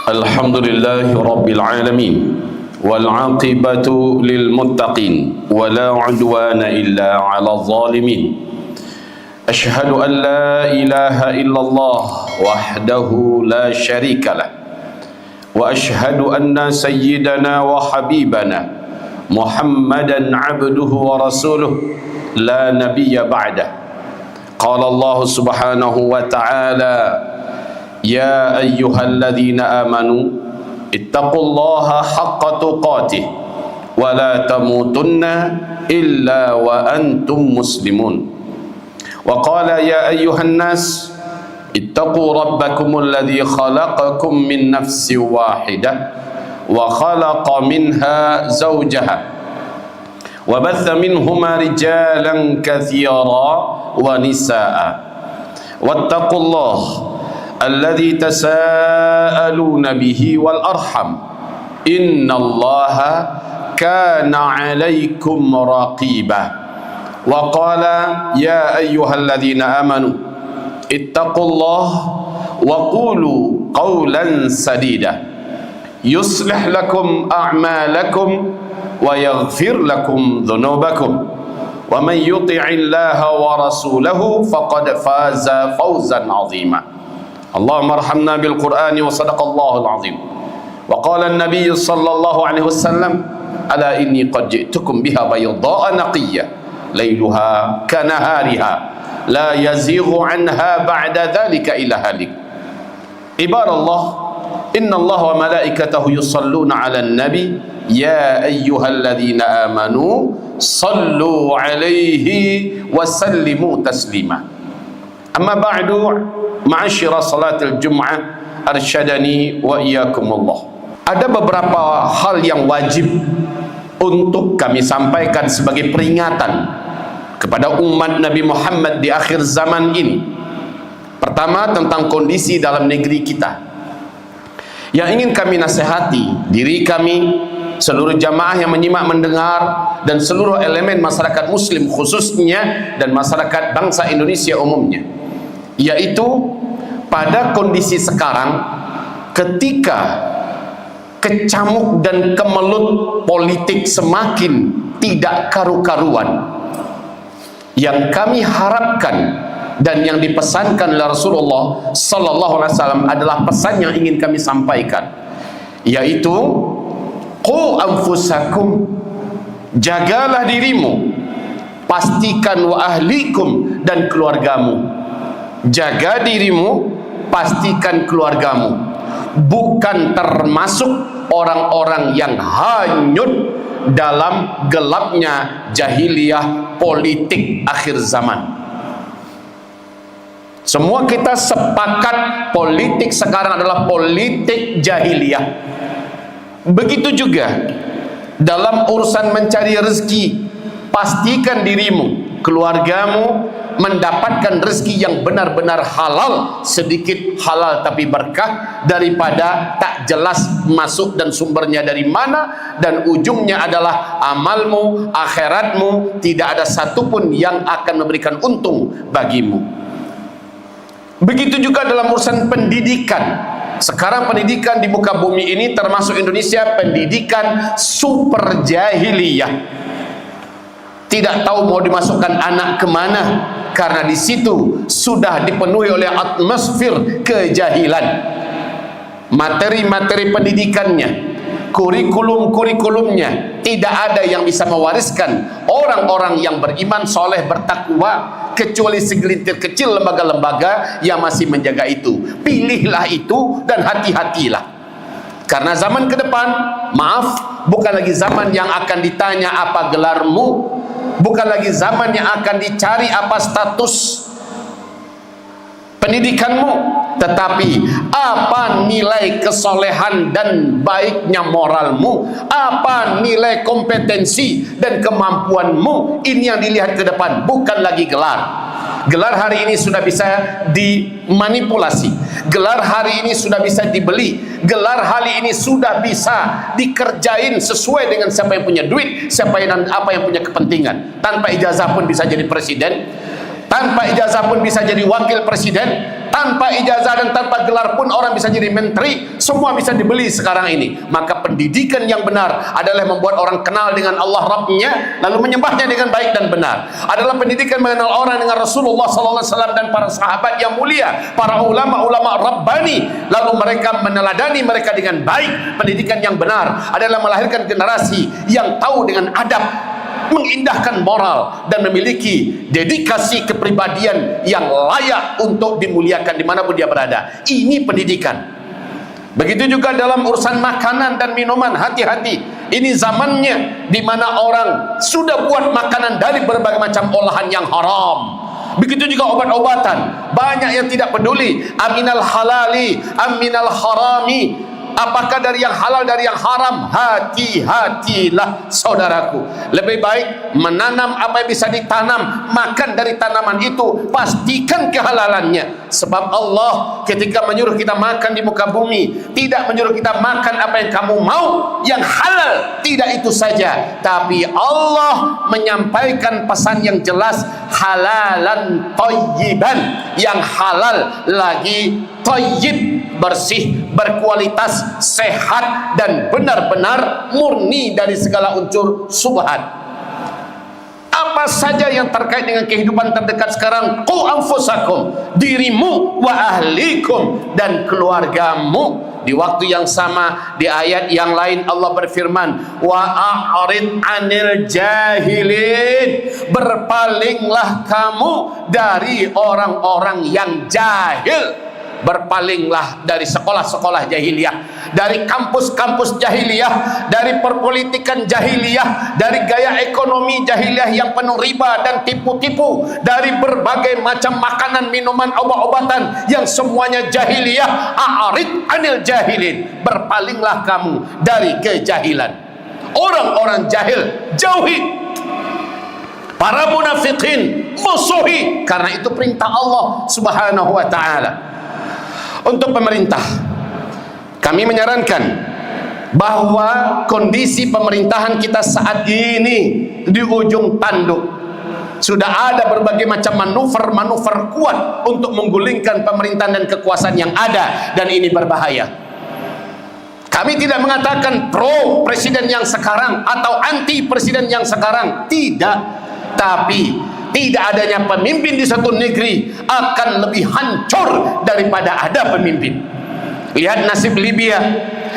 الحمد لله رب العالمين والعاقبة للمتقين ولا عدوان إلا على الظالمين أشهد أن لا إله إلا الله وحده لا شريك له وأشهد أن سيدنا وحبيبنا محمدا عبده ورسوله لا نبي بعده قال الله سبحانه وتعالى يا أيها الذين آمنوا اتقوا الله حق تقاته ولا تموتن إلا وأنتم مسلمون وقال يا أيها الناس اتقوا ربكم الذي خلقكم من نفس واحدة وخلق منها زوجها وبث منهما رجالا كثيرا ونساء واتقوا الله الذي تساءلون به والأرحم إن الله كان عليكم رقيبا وقال يا أيها الذين آمنوا اتقوا الله وقولوا قولا سديدا يصلح لكم أعمالكم ويغفر لكم ذنوبكم ومن يطع الله ورسوله فقد فاز فوزا عظيما اللهم ارحمنا بالقرآن وصدق الله العظيم وقال النبي صلى الله عليه وسلم ألا إني قد جئتكم بها بيضاء نقية ليلها كنهارها لا يزيغ عنها بعد ذلك إلا هالك عباد الله إن الله وملائكته يصلون على النبي يا أيها الذين آمنوا صلوا عليه وسلموا تسليما أما بعد معاشر صلاة الجمعة أرشدني وإياكم الله. Ada beberapa hal yang wajib untuk kami sampaikan sebagai peringatan kepada umat Nabi Muhammad di akhir zaman ini. Pertama, tentang kondisi dalam negeri kita. Yang ingin kami nasihati diri kami, seluruh jamaah yang menyimak mendengar, dan seluruh elemen masyarakat muslim khususnya dan masyarakat bangsa Indonesia umumnya, yaitu pada kondisi sekarang ketika kecamuk dan kemelut politik semakin tidak karu-karuan, yang kami harapkan dan yang dipesankan oleh Rasulullah sallallahu alaihi wasallam adalah pesan yang ingin kami sampaikan, yaitu qu anfusakum, jagalah dirimu, pastikan wa ahlikum, dan keluargamu. Jaga dirimu, pastikan keluargamu, bukan termasuk orang-orang yang hanyut dalam gelapnya jahiliyah politik akhir zaman. Semua kita sepakat politik sekarang adalah politik jahiliyah. Begitu juga dalam urusan mencari rezeki, pastikan dirimu, keluargamu mendapatkan rezeki yang benar-benar halal, sedikit halal tapi berkah, daripada tak jelas masuk dan sumbernya dari mana, dan ujungnya adalah amalmu, akhiratmu tidak ada satupun yang akan memberikan untung bagimu. Begitu juga dalam urusan pendidikan. Sekarang pendidikan di muka bumi ini termasuk Indonesia pendidikan super jahiliyah. Tidak tahu mau dimasukkan anak kemana, karena di situ sudah dipenuhi oleh atmosfer kejahilan. Materi-materi pendidikannya, kurikulum-kurikulumnya, tidak ada yang bisa mewariskan orang-orang yang beriman, soleh, bertakwa, kecuali segelintir kecil lembaga-lembaga yang masih menjaga itu. Pilihlah itu dan hati-hatilah. Karena zaman ke depan, maaf, bukan lagi zaman yang akan ditanya apa gelarmu, bukan lagi zaman yang akan dicari apa status pendidikanmu, tetapi apa nilai kesolehan dan baiknya moralmu, apa nilai kompetensi dan kemampuanmu. Ini yang dilihat ke depan, bukan lagi gelar. Gelar hari ini sudah bisa dimanipulasi, gelar hari ini sudah bisa dibeli, gelar hari ini sudah bisa dikerjain sesuai dengan siapa yang punya duit, siapa yang apa yang punya kepentingan. Tanpa ijazah pun bisa jadi presiden, tanpa ijazah pun bisa jadi wakil presiden, tanpa ijazah dan tanpa gelar pun orang bisa jadi menteri, semua bisa dibeli sekarang ini. Maka pendidikan yang benar adalah membuat orang kenal dengan Allah Rabbnya, lalu menyembahnya dengan baik dan benar. Adalah pendidikan mengenal orang dengan Rasulullah SAW dan para sahabat yang mulia, para ulama-ulama Rabbani, lalu mereka meneladani mereka dengan baik. Pendidikan yang benar adalah melahirkan generasi yang tahu dengan adab, mengindahkan moral, dan memiliki dedikasi kepribadian yang layak untuk dimuliakan dimanapun dia berada. Ini pendidikan. Begitu juga dalam urusan makanan dan minuman, hati-hati. Ini zamannya di mana orang sudah buat makanan dari berbagai macam olahan yang haram. Begitu juga obat-obatan, banyak yang tidak peduli aminal halali, aminal harami, apakah dari yang halal, dari yang haram. Hati-hatilah saudaraku. Lebih baik menanam apa yang bisa ditanam, makan dari tanaman itu, pastikan kehalalannya. Sebab Allah ketika menyuruh kita makan di muka bumi, tidak menyuruh kita makan apa yang kamu mau, yang halal. Tidak itu saja, tapi Allah menyampaikan pesan yang jelas, halalan thayyiban, yang halal lagi thayyib, bersih, berkualitas, sehat, dan benar-benar murni dari segala unsur subhat. Apa saja yang terkait dengan kehidupan terdekat sekarang, qu anfusakum, dirimu, wa ahlikum, dan keluargamu. Di waktu yang sama, di ayat yang lain Allah berfirman, wa a'rid 'anil jahilin, berpalinglah kamu dari orang-orang yang jahil. Berpalinglah dari sekolah-sekolah jahiliyah, dari kampus-kampus jahiliyah, dari perpolitikan jahiliyah, dari gaya ekonomi jahiliyah yang penuh riba dan tipu-tipu, dari berbagai macam makanan, minuman, obat-obatan yang semuanya jahiliyah. A'rid 'anil jahilin, berpalinglah kamu dari kejahilan. Orang-orang jahil jauhi, para munafikin musuhi, karena itu perintah Allah Subhanahu wa ta'ala. Untuk pemerintah, kami menyarankan bahwa kondisi pemerintahan kita saat ini di ujung tanduk. Sudah ada berbagai macam manuver-manuver kuat untuk menggulingkan pemerintahan dan kekuasaan yang ada, dan ini berbahaya. Kami tidak mengatakan pro presiden yang sekarang atau anti presiden yang sekarang, tidak. Tapi tidak adanya pemimpin di satu negeri akan lebih hancur daripada ada pemimpin. Lihat nasib Libya,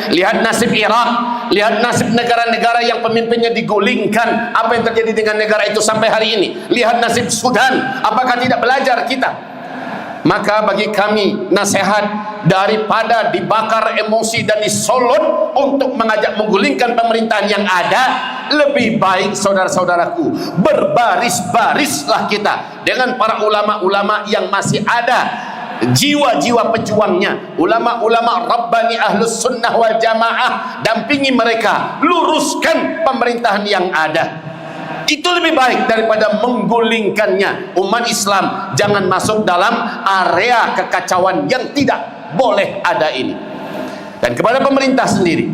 lihat nasib Irak, lihat nasib negara-negara yang pemimpinnya digulingkan. Apa yang terjadi dengan negara itu sampai hari ini? Lihat nasib Sudan. Apakah tidak belajar kita? Maka bagi kami nasihat, daripada dibakar emosi dan disolot untuk mengajak menggulingkan pemerintahan yang ada, lebih baik saudara-saudaraku, berbaris-barislah kita dengan para ulama-ulama yang masih ada jiwa-jiwa pejuangnya, ulama-ulama Rabbani Ahlus Sunnah wal Jamaah. Dampingi mereka, luruskan pemerintahan yang ada. Itu lebih baik daripada menggulingkannya. Umat Islam jangan masuk dalam area kekacauan yang tidak boleh ada ini. Dan kepada pemerintah sendiri,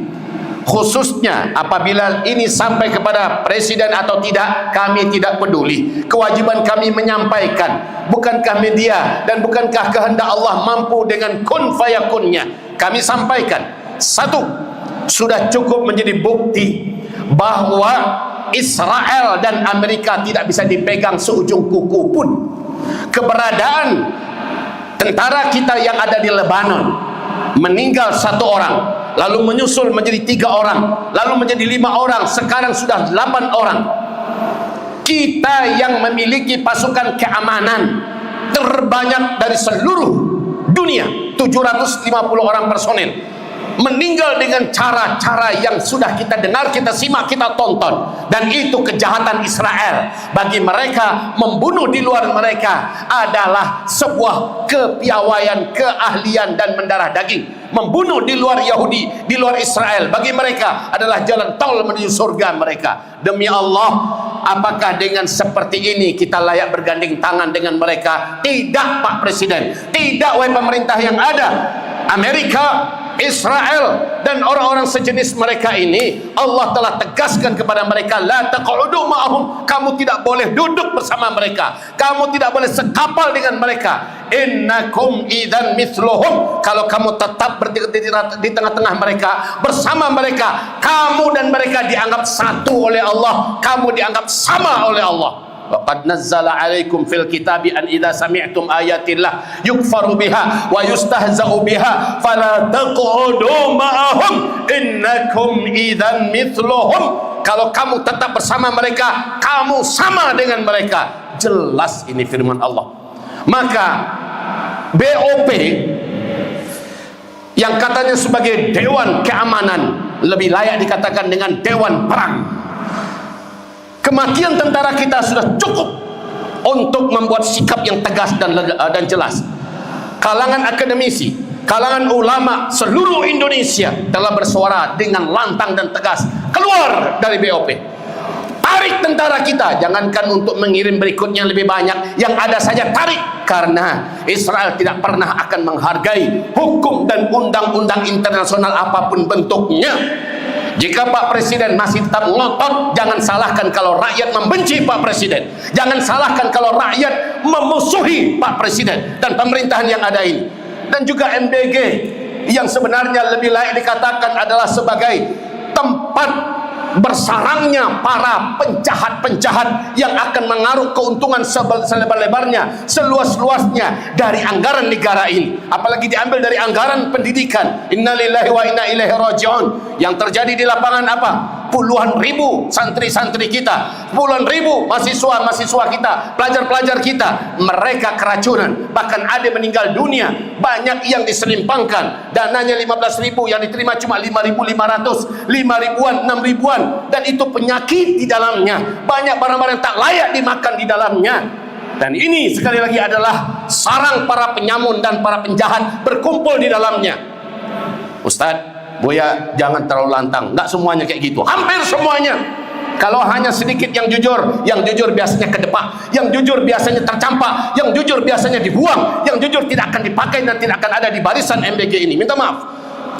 khususnya apabila ini sampai kepada presiden atau tidak, kami tidak peduli. Kewajiban kami menyampaikan. Bukankah media dan bukankah kehendak Allah mampu dengan kun fayakunnya? Kami sampaikan, satu, sudah cukup menjadi bukti bahwa Israel dan Amerika tidak bisa dipegang seujung kuku pun. Keberadaan tentara kita yang ada di Lebanon, meninggal 1 orang, lalu menyusul menjadi 3 orang, lalu menjadi 5 orang, sekarang sudah 8 orang. Kita yang memiliki pasukan keamanan terbanyak dari seluruh dunia, 750 orang personel, meninggal dengan cara-cara yang sudah kita dengar, kita simak, kita tonton. Dan itu kejahatan Israel. Bagi mereka, membunuh di luar mereka adalah sebuah kepiawaian, keahlian, dan mendarah daging. Membunuh di luar Yahudi, di luar Israel, bagi mereka adalah jalan tol menuju surga mereka. Demi Allah, apakah dengan seperti ini kita layak bergandeng tangan dengan mereka? Tidak, Pak Presiden. Tidak, wahai pemerintah yang ada. Amerika Israel dan orang-orang sejenis mereka ini, Allah telah tegaskan kepada mereka, la taq'udu ma'ahum, kamu tidak boleh duduk bersama mereka, kamu tidak boleh sekapal dengan mereka. Innakum idzan mithluhum, kalau kamu tetap di tengah-tengah mereka, bersama mereka, kamu dan mereka dianggap satu oleh Allah, kamu dianggap sama oleh Allah. Waqad nazzala alaikum fil kitabi an idza sami'tum ayatillah yukfaru biha wa yustahza'u biha fala taq'udu ma'ahum innakum idzan mithluhum. Kalau kamu tetap bersama mereka, kamu sama dengan mereka. Jelas ini firman Allah. Maka BOP yang katanya sebagai dewan keamanan lebih layak dikatakan dengan dewan perang. Kematian tentara kita sudah cukup untuk membuat sikap yang tegas dan jelas. Kalangan akademisi, kalangan ulama seluruh Indonesia telah bersuara dengan lantang dan tegas, keluar dari BOP. Tarik tentara kita, jangankan untuk mengirim berikutnya lebih banyak, yang ada saja tarik, karena Israel tidak pernah akan menghargai hukum dan undang-undang internasional apapun bentuknya. Jika Pak Presiden masih tetap ngotot, jangan salahkan kalau rakyat membenci Pak Presiden, jangan salahkan kalau rakyat memusuhi Pak Presiden dan pemerintahan yang ada ini. Dan juga MDG yang sebenarnya lebih layak dikatakan adalah sebagai tempat bersarangnya para penjahat-penjahat yang akan mengaruk keuntungan selebar-lebarnya, seluas-luasnya dari anggaran negara ini, apalagi diambil dari anggaran pendidikan. Innalillahi wa inna ilaihi raji'un. Yang terjadi di lapangan apa? Puluhan ribu santri-santri kita, puluhan ribu mahasiswa-mahasiswa kita, pelajar-pelajar kita, mereka keracunan, bahkan ada meninggal dunia, banyak yang diselimpangkan, dananya 15.000, yang diterima cuma 5.500, 5.000-an, 6.000-an, dan itu penyakit di dalamnya, banyak barang-barang tak layak dimakan di dalamnya. Dan ini sekali lagi adalah sarang para penyamun dan para penjahat berkumpul di dalamnya. Ustadz, Buya, jangan terlalu lantang. Nggak semuanya kayak gitu, hampir semuanya. Kalau hanya sedikit yang jujur biasanya kedepak, yang jujur biasanya tercampak, yang jujur biasanya dibuang, yang jujur tidak akan dipakai dan tidak akan ada di barisan MBG ini. Minta maaf.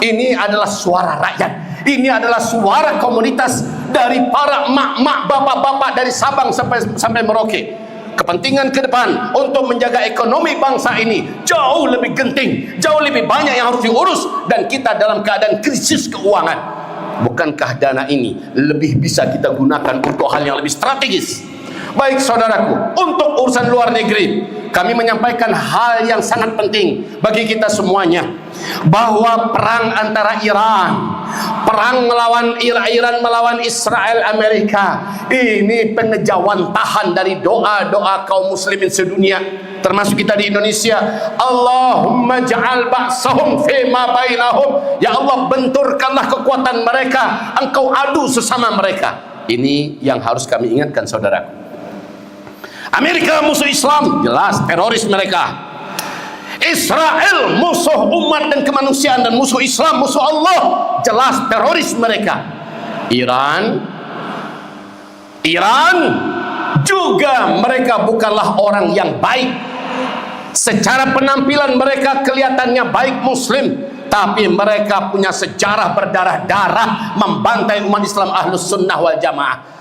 Ini adalah suara rakyat. Ini adalah suara komunitas dari para mak-mak, bapak-bapak dari Sabang sampai Merauke. Kepentingan ke depan untuk menjaga ekonomi bangsa ini jauh lebih genting, jauh lebih banyak yang harus diurus, dan kita dalam keadaan krisis keuangan. Bukankah dana ini lebih bisa kita gunakan untuk hal yang lebih strategis? Baik saudaraku, untuk urusan luar negeri, kami menyampaikan hal yang sangat penting bagi kita semuanya, bahwa perang antara Iran, perang melawan Iran melawan Israel Amerika, ini pengejawantahan dari doa-doa kaum muslimin sedunia, termasuk kita di Indonesia. Allahumma ja'al ba'sahum fima bainahum, ya Allah, benturkanlah kekuatan mereka, engkau adu sesama mereka. Ini yang harus kami ingatkan saudaraku. Amerika musuh Islam, jelas teroris mereka. Israel musuh umat dan kemanusiaan dan musuh Islam, musuh Allah, jelas teroris mereka. Iran juga mereka bukanlah orang yang baik. Secara penampilan mereka kelihatannya baik muslim, tapi mereka punya sejarah berdarah-darah membantai umat Islam Ahlus Sunnah wal Jamaah.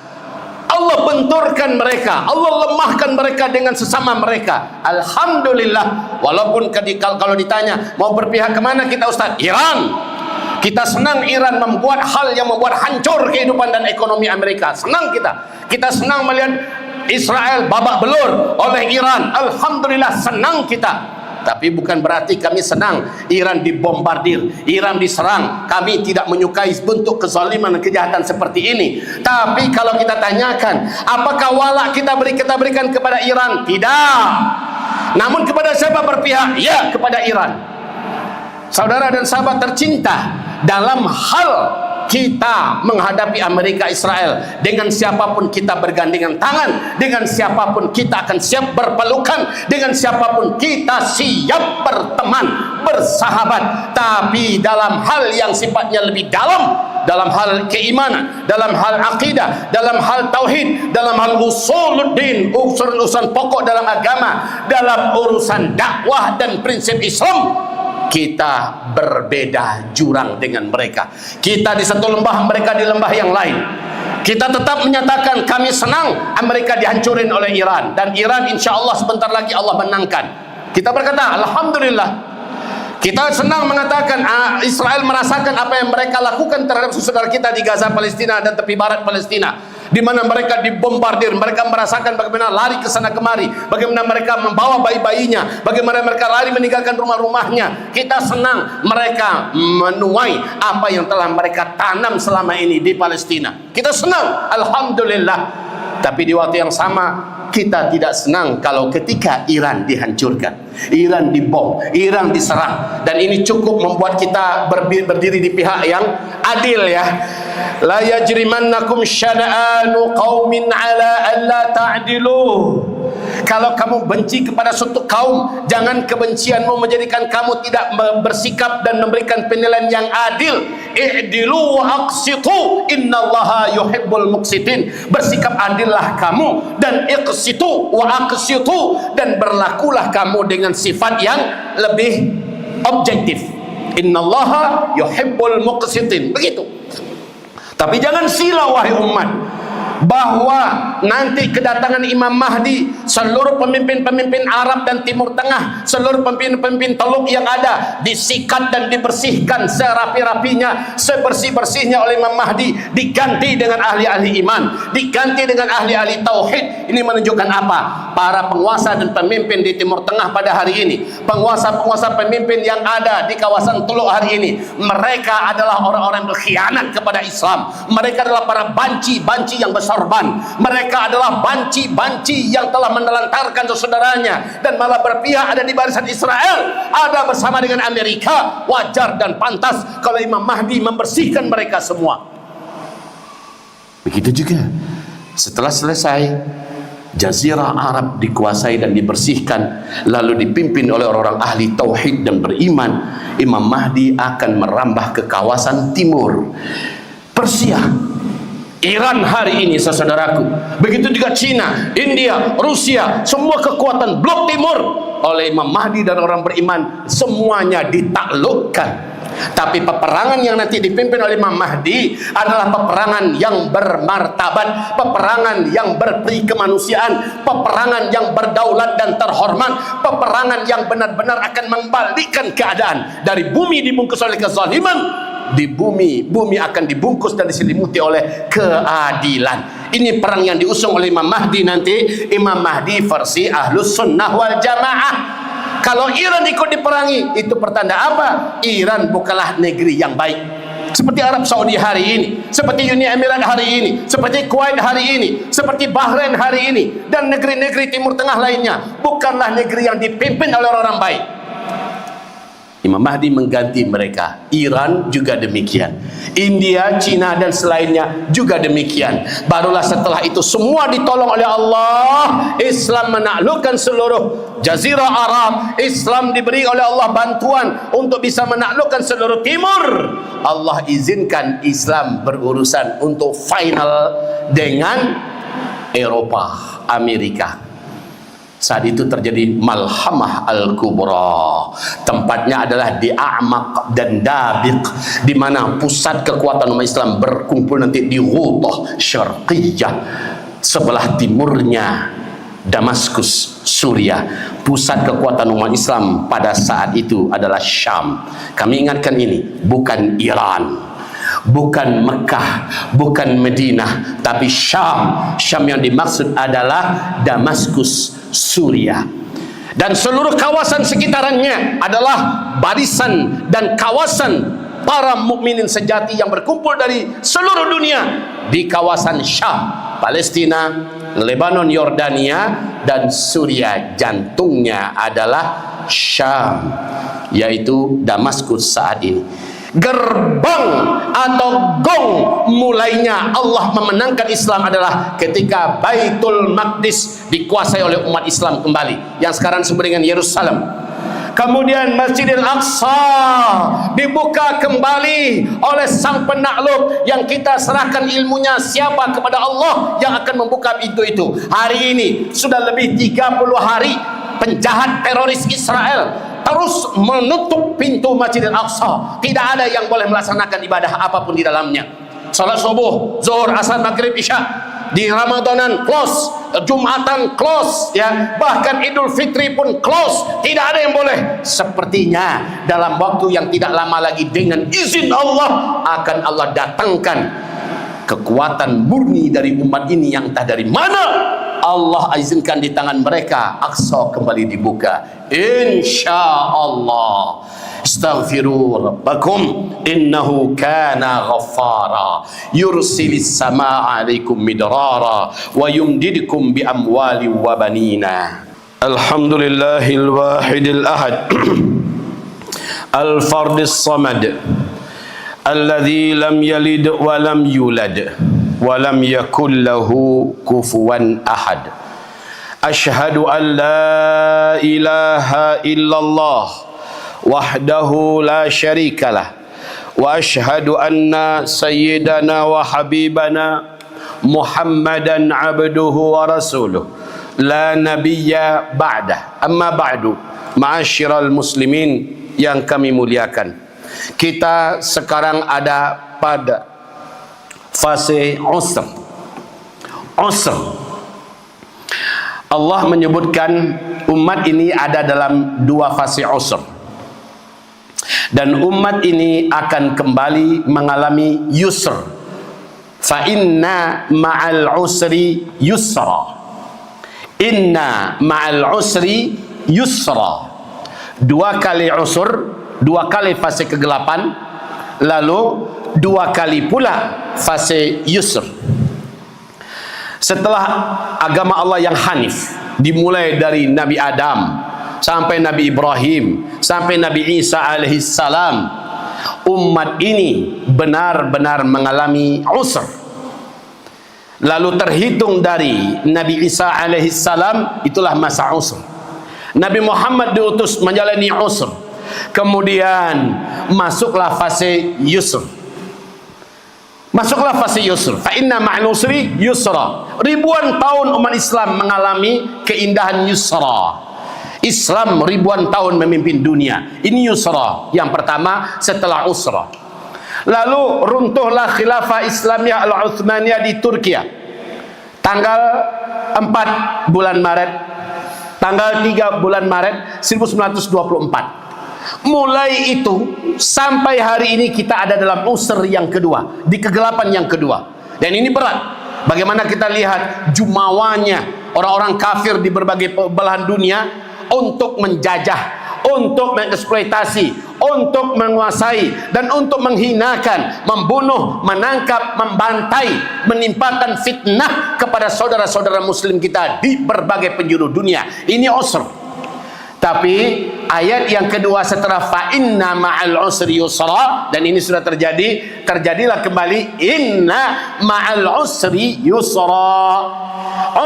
Allah benturkan mereka, Allah lemahkan mereka dengan sesama mereka. Alhamdulillah, walaupun kalau ditanya mau berpihak kemana kita Ustaz? Iran. Kita senang Iran membuat hal yang membuat hancur kehidupan dan ekonomi Amerika. Senang kita. Kita senang melihat Israel babak belur oleh Iran. Alhamdulillah, senang kita. Tapi bukan berarti kami senang Iran dibombardir, Iran diserang. Kami tidak menyukai bentuk kezaliman dan kejahatan seperti ini. Tapi kalau kita tanyakan, apakah wala kita berikan kepada Iran? Tidak. Namun kepada siapa berpihak? Ya, kepada Iran. Saudara dan sahabat tercinta, dalam hal kita menghadapi Amerika Israel, dengan siapapun kita bergandengan tangan, dengan siapapun kita akan siap berpelukan, dengan siapapun kita siap berteman, bersahabat. Tapi dalam hal yang sifatnya lebih dalam, dalam hal keimanan, dalam hal akidah, dalam hal tauhid, dalam hal usuluddin, urusan pokok dalam agama, dalam urusan dakwah dan prinsip Islam, kita berbeda jurang dengan mereka. Kita di satu lembah, mereka di lembah yang lain. Kita tetap menyatakan kami senang Amerika dihancurin oleh Iran, dan Iran insya Allah sebentar lagi Allah menangkan. Kita berkata alhamdulillah. Kita senang mengatakan Israel merasakan apa yang mereka lakukan terhadap saudara kita di Gaza, Palestina, dan tepi barat Palestina, di mana mereka dibombardir. Mereka merasakan bagaimana lari ke sana kemari, bagaimana mereka membawa bayi-bayinya, bagaimana mereka lari meninggalkan rumah-rumahnya. Kita senang mereka menuai apa yang telah mereka tanam selama ini di Palestina. Kita senang, alhamdulillah. Tapi di waktu yang sama kita tidak senang kalau ketika Iran dihancurkan, Iran dibom, Iran diserang. Dan ini cukup membuat kita berdiri di pihak yang adil, ya. La yajrimannakum syana'anu qaumin ala alla ta'dilu. Kalau kamu benci kepada suatu kaum, jangan kebencianmu menjadikan kamu tidak bersikap dan memberikan penilaian yang adil. I'dilu wa aqsitu, innallaha yuhibbul muqsitin. Bersikap adillah kamu, dan iqsitu wa aqsitu, dan berlakulah kamu dengan sifat yang lebih objektif. Innallaha yuhibbul muqsitin. Begitu. Tapi jangan silau wahai umat, bahwa nanti kedatangan Imam Mahdi, seluruh pemimpin-pemimpin Arab dan Timur Tengah, seluruh pemimpin-pemimpin Teluk yang ada disikat dan dibersihkan serapi-rapinya, sebersih-bersihnya oleh Imam Mahdi, diganti dengan ahli-ahli iman, diganti dengan ahli-ahli tauhid. Ini menunjukkan apa? Para penguasa dan pemimpin di Timur Tengah pada hari ini, penguasa-penguasa pemimpin yang ada di kawasan Teluk hari ini, mereka adalah orang-orang yang berkhianat kepada Islam. Mereka adalah para banci-banci yang bersorban. Mereka adalah banci-banci yang telah menelantarkan saudaranya dan malah berpihak ada di barisan Israel, ada bersama dengan Amerika. Wajar dan pantas kalau Imam Mahdi membersihkan mereka semua. Begitu juga setelah selesai Jazirah Arab dikuasai dan dibersihkan, lalu dipimpin oleh orang-orang ahli tauhid dan beriman, Imam Mahdi akan merambah ke kawasan timur, Persia, Iran hari ini, saudaraku. Begitu juga Cina, India, Rusia, semua kekuatan blok timur oleh Imam Mahdi dan orang beriman semuanya ditaklukkan. Tapi peperangan yang nanti dipimpin oleh Imam Mahdi adalah peperangan yang bermartabat, peperangan yang berperi kemanusiaan, peperangan yang berdaulat dan terhormat, peperangan yang benar-benar akan membalikkan keadaan dari bumi dibungkus oleh kezaliman, di bumi akan dibungkus dan diselimuti oleh keadilan. Ini perang yang diusung oleh Imam Mahdi nanti, Imam Mahdi versi Ahlus Sunnah wal Jamaah. Kalau Iran ikut diperangi, itu pertanda apa? Iran bukanlah negeri yang baik. Seperti Arab Saudi hari ini, seperti Uni Emirat hari ini, seperti Kuwait hari ini, seperti Bahrain hari ini, dan negeri-negeri Timur Tengah lainnya, bukanlah negeri yang dipimpin oleh orang baik. Imam Mahdi mengganti mereka. Iran juga demikian, India, Cina dan selainnya juga demikian. Barulah setelah itu semua ditolong oleh Allah, Islam menaklukkan seluruh Jazirah Arab. Islam diberi oleh Allah bantuan untuk bisa menaklukkan seluruh timur. Allah izinkan Islam berurusan untuk final dengan Eropa, Amerika. Saat itu terjadi Malhamah Al-Kubra. Tempatnya adalah di A'maq dan Dabiq, di mana pusat kekuatan umat Islam berkumpul nanti di Ghutah Syarqiyah. Sebelah timurnya Damaskus, Suriah. Pusat kekuatan umat Islam pada saat itu adalah Syam. Kami ingatkan ini bukan Iran, bukan Mekah, bukan Madinah, tapi Syam. Syam yang dimaksud adalah Damaskus, Suriah. Dan seluruh kawasan sekitarannya adalah barisan dan kawasan para mukminin sejati yang berkumpul dari seluruh dunia di kawasan Syam, Palestina, Lebanon, Yordania, dan Suriah. Jantungnya adalah Syam, yaitu Damaskus saat ini. Gerbang atau gong mulainya Allah memenangkan Islam adalah ketika Baitul Maqdis dikuasai oleh umat Islam kembali, yang sekarang disebut dengan Yerusalem. Kemudian Masjidil Aqsa dibuka kembali oleh sang penakluk yang kita serahkan ilmunya siapa kepada Allah yang akan membuka pintu itu. Hari ini sudah lebih 30 hari penjahat teroris Israel, terus menutup pintu Masjidil Aqsa. Tidak ada yang boleh melaksanakan ibadah apapun di dalamnya. Salat subuh, zuhur, asar, maghrib, isya. Di Ramadanan close, Jumatan close, ya. Bahkan Idul Fitri pun close. Tidak ada yang boleh. Sepertinya dalam waktu yang tidak lama lagi dengan izin Allah akan Allah datangkan kekuatan murni dari umat ini yang entah dari mana Allah izinkan di tangan mereka, Aqsa kembali dibuka. InsyaAllah. Astaghfiru rabbakum innahu kana ghaffara yursilis samaa alaikum midrara wa yumdidukum bi amwali wa banina. Alhamdulillahil wahidil ahad al-fardis samad alladzi lam yalid wa lam yulad wa lam yakul lahu kufuwan ahad. Asyhadu an la ilaha illallah wahdahu la syarikalah wa asyhadu anna sayyidana wa habibana Muhammadan abduhu wa rasuluh la nabiyya ba'dah. Amma ba'du, ma'asyiral muslimin yang kami muliakan, kita sekarang ada pada fase usr. Allah menyebutkan umat ini ada dalam dua fase usr, dan umat ini akan kembali mengalami yusr. Fa inna ma'al usri yusra. Inna ma'al usri yusra. Dua kali usr, dua kali fase kegelapan, lalu dua kali pula fase yusr. Setelah agama Allah yang hanif, dimulai dari Nabi Adam sampai Nabi Ibrahim sampai Nabi Isa alaihissalam, umat ini benar-benar mengalami usr. Lalu terhitung dari Nabi Isa alaihissalam, itulah masa usr. Nabi Muhammad diutus menjalani usr, kemudian masuklah fase yusr. Masuklah fase yusr. Fa inna ma'al usri yusra. Ribuan tahun umat Islam mengalami keindahan yusra. Islam ribuan tahun memimpin dunia. Ini yusra yang pertama setelah usra. Lalu runtuhlah khilafah Islamiyah Al-Uthmaniyah di Turki. Tanggal 4 bulan Maret, tanggal 3 bulan Maret 1924. Mulai itu sampai hari ini kita ada dalam usr yang kedua, di kegelapan yang kedua. Dan ini berat. Bagaimana kita lihat jumawanya orang-orang kafir di berbagai belahan dunia untuk menjajah, untuk mengeksploitasi, untuk menguasai, dan untuk menghinakan, membunuh, menangkap, membantai, menimpakan fitnah kepada saudara-saudara muslim kita di berbagai penjuru dunia. Ini usr. Tapi ayat yang kedua setelah fa inna ma'al usri yusra, dan ini sudah terjadi, terjadilah kembali inna ma'al usri yusra.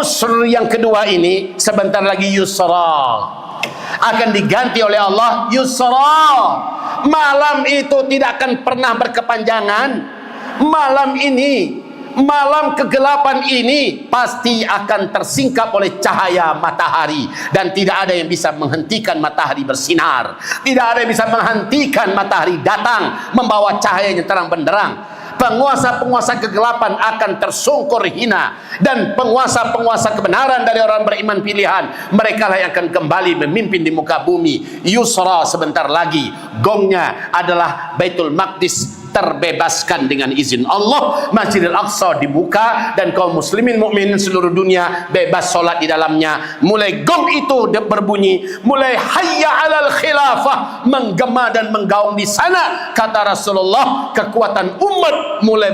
Usr yang kedua ini sebentar lagi yusra akan diganti oleh Allah yusra. Malam itu tidak akan pernah berkepanjangan. Malam ini, malam kegelapan ini pasti akan tersingkap oleh cahaya matahari, dan tidak ada yang bisa menghentikan matahari bersinar. Tidak ada yang bisa menghentikan matahari datang membawa cahayanya terang benderang. Penguasa-penguasa kegelapan akan tersungkur hina, dan penguasa-penguasa kebenaran dari orang beriman pilihan, mereka lah yang akan kembali memimpin di muka bumi. Yusra sebentar lagi. Gongnya adalah Baitul Maqdis terbebaskan dengan izin Allah. Masjidil Aqsa dibuka dan kaum muslimin mukminin seluruh dunia bebas solat di dalamnya. Mulai gong itu berbunyi, mulai hayya 'alal khilafah menggema dan menggaung di sana. Kata Rasulullah, kekuatan umat mulai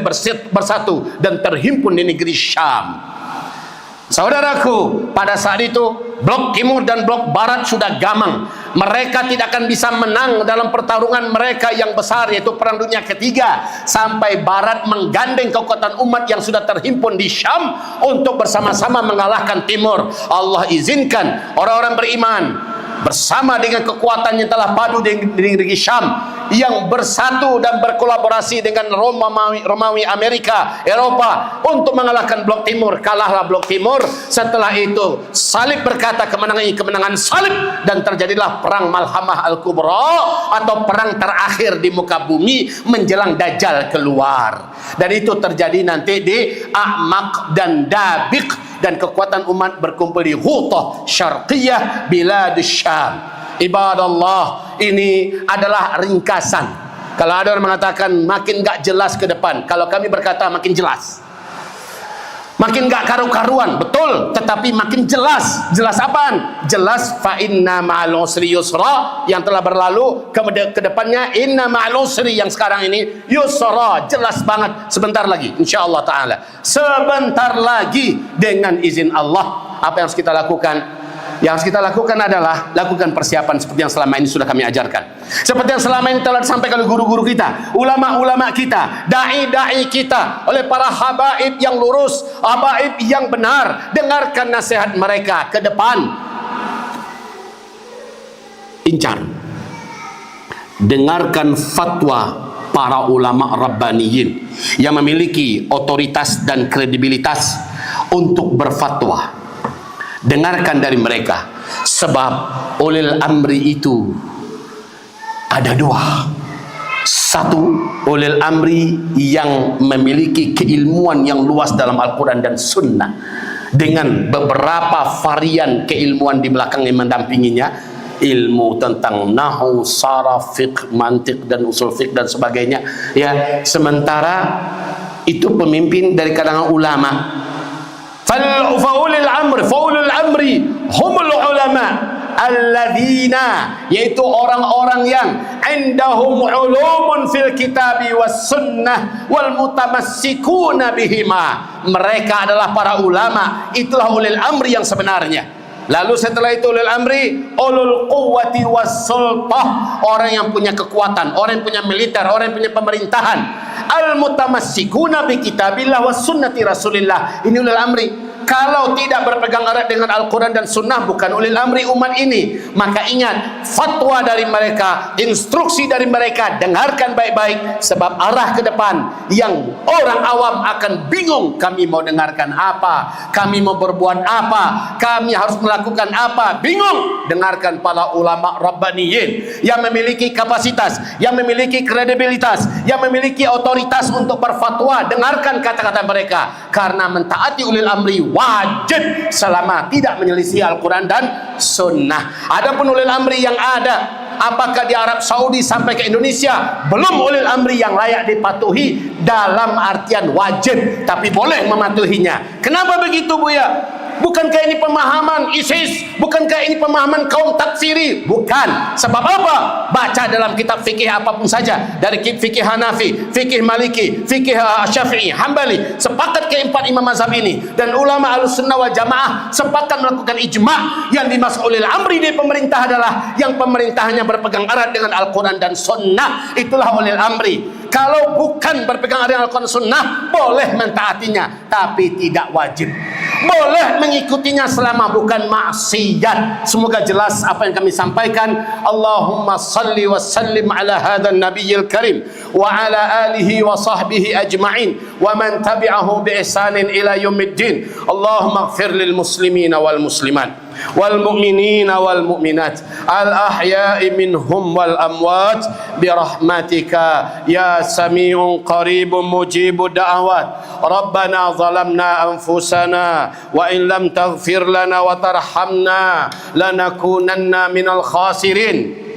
bersatu dan terhimpun di negeri Syam. Saudaraku, pada saat itu blok timur dan blok barat sudah gamang. Mereka tidak akan bisa menang dalam pertarungan mereka yang besar, yaitu perang dunia ketiga, sampai barat menggandeng kekuatan umat yang sudah terhimpun di Syam untuk bersama-sama mengalahkan timur. Allah izinkan orang-orang beriman bersama dengan kekuatan yang telah padu di negeri Syam, yang bersatu dan berkolaborasi dengan Romawi Amerika, Eropa untuk mengalahkan Blok Timur. Kalahlah Blok Timur. Setelah itu salib berkata kemenangan ini kemenangan salib, dan terjadilah perang Malhamah Al-Kubra atau perang terakhir di muka bumi menjelang Dajjal keluar. Dan itu terjadi nanti di A'maq dan Dabiq, dan kekuatan umat berkumpul di Ghutah Syarqiyah Biladus Syam. Ibadallah, ini adalah ringkasan. Kalau ada orang mengatakan makin gak jelas ke depan, kalau kami berkata makin jelas, makin gak karu-karuan, betul, tetapi makin jelas. Jelas apaan? Jelas fa inna ma'al usri yusra, yang telah berlalu, ke depannya inna ma'al usri, yang sekarang ini yusra. Jelas banget. Sebentar lagi insyaallah taala, sebentar lagi dengan izin Allah. Apa yang harus kita lakukan? Yang harus kita lakukan adalah lakukan persiapan seperti yang selama ini sudah kami ajarkan, seperti yang selama ini telah disampaikan oleh guru-guru kita, ulama-ulama kita, dai-dai kita, oleh para habaib yang lurus, habaib yang benar. Dengarkan nasihat mereka ke depan, incar, dengarkan fatwa para ulama rabbaniyin yang memiliki otoritas dan kredibilitas untuk berfatwa. Dengarkan dari mereka, sebab ulil amri itu ada dua. Satu, ulil amri yang memiliki keilmuan yang luas dalam Al-Quran dan Sunnah, dengan beberapa varian keilmuan di belakang yang mendampinginya, ilmu tentang nahwu, saraf, fiqh, mantiq dan usul fiqh dan sebagainya. Ya, sementara itu pemimpin dari kalangan ulama. Faulul amri humul ulama alladzina, yaitu orang-orang yang indahum ulumun fil kitabi was sunnah wal mutamassikuna bihima. Mereka adalah para ulama, itulah ulil amri yang sebenarnya. Lalu setelah itu ulil amri ulul quwwati was sultah, orang yang punya kekuatan, orang yang punya militer, orang yang punya pemerintahan. Al mutamassikuna bi kitabillah was sunnati rasulillah, ini ulil amri. Kalau tidak berpegang erat dengan Al-Quran dan Sunnah, bukan ulil amri umat ini. Maka ingat, fatwa dari mereka, instruksi dari mereka, dengarkan baik-baik, sebab arah ke depan yang orang awam akan bingung. Kami mau dengarkan apa? Kami mau berbuat apa? Kami harus melakukan apa? Bingung. Dengarkan para ulama rabbaniyin yang memiliki kapasitas, yang memiliki kredibilitas, yang memiliki otoritas untuk berfatwa. Dengarkan kata-kata mereka, karena mentaati ulil amri wajib selama tidak menyelisih Al-Quran dan Sunnah. Adapun ulil amri yang ada, apakah di Arab Saudi sampai ke Indonesia, belum ulil amri yang layak dipatuhi dalam artian wajib, tapi boleh mematuhinya. Kenapa begitu, Buya? Bukankah ini pemahaman ISIS? Bukankah ini pemahaman kaum takfiri? Bukan. Sebab apa? Baca dalam kitab fikih apapun saja, dari fikih Hanafi, fikih Maliki, fikih Syafi'i, Hambali, sepakat keempat imam mazhab ini, dan ulama Ahlussunnah wal Jamaah sepakat melakukan ijma'. Yang dimaksud ulil amri di pemerintah adalah yang pemerintahnya berpegang erat dengan Al-Quran dan Sunnah, itulah ulil amri. Kalau bukan berpegang erat dengan Al-Quran dan Sunnah, boleh mentaatinya, tapi tidak wajib. Boleh mengikutinya selama bukan maksiat. Semoga jelas apa yang kami sampaikan. Allahumma salli wa sallim ala hadzal nabiyil karim wa ala alihi wa sahbihi ajma'in wa man tabi'ahu bi ihsanin ila yaumiddin. Allahumma ighfir lil muslimina wal muslimat wal mu'minina wal mu'minat al ahya'i minhum wal amwat bi rahmatika ya sami'un qaribun mujibud da'awat. Rabbana zalamna anfusana wa in lam taghfir lana wa tarhamna lanakunanna minal khasirin.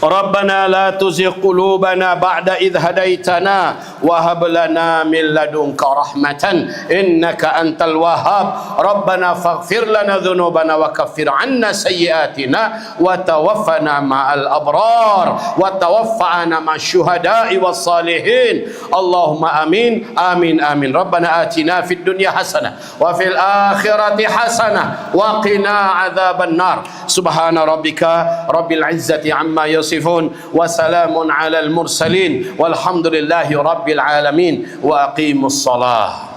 Rabbana la tuzigh qulubana ba'da idh hadaitana wa hab lana min ladunka rahmatan innaka antal wahhab. Rabbana faghfir lana dhunubana wa kaffir 'anna sayyi'atina wa tawaffana ma'al abrar wa tawaffa'na masyuhada'i was salihin. Allahumma amin amin amin. Rabbana atina fid dunya hasanah wa fil akhirati hasanah wa qina adzaban nar. Subhana rabbika rabbil izzati amma yasifun wa salamun alal mursalin walhamdulillahi rabbil alamin wa aqimus salah.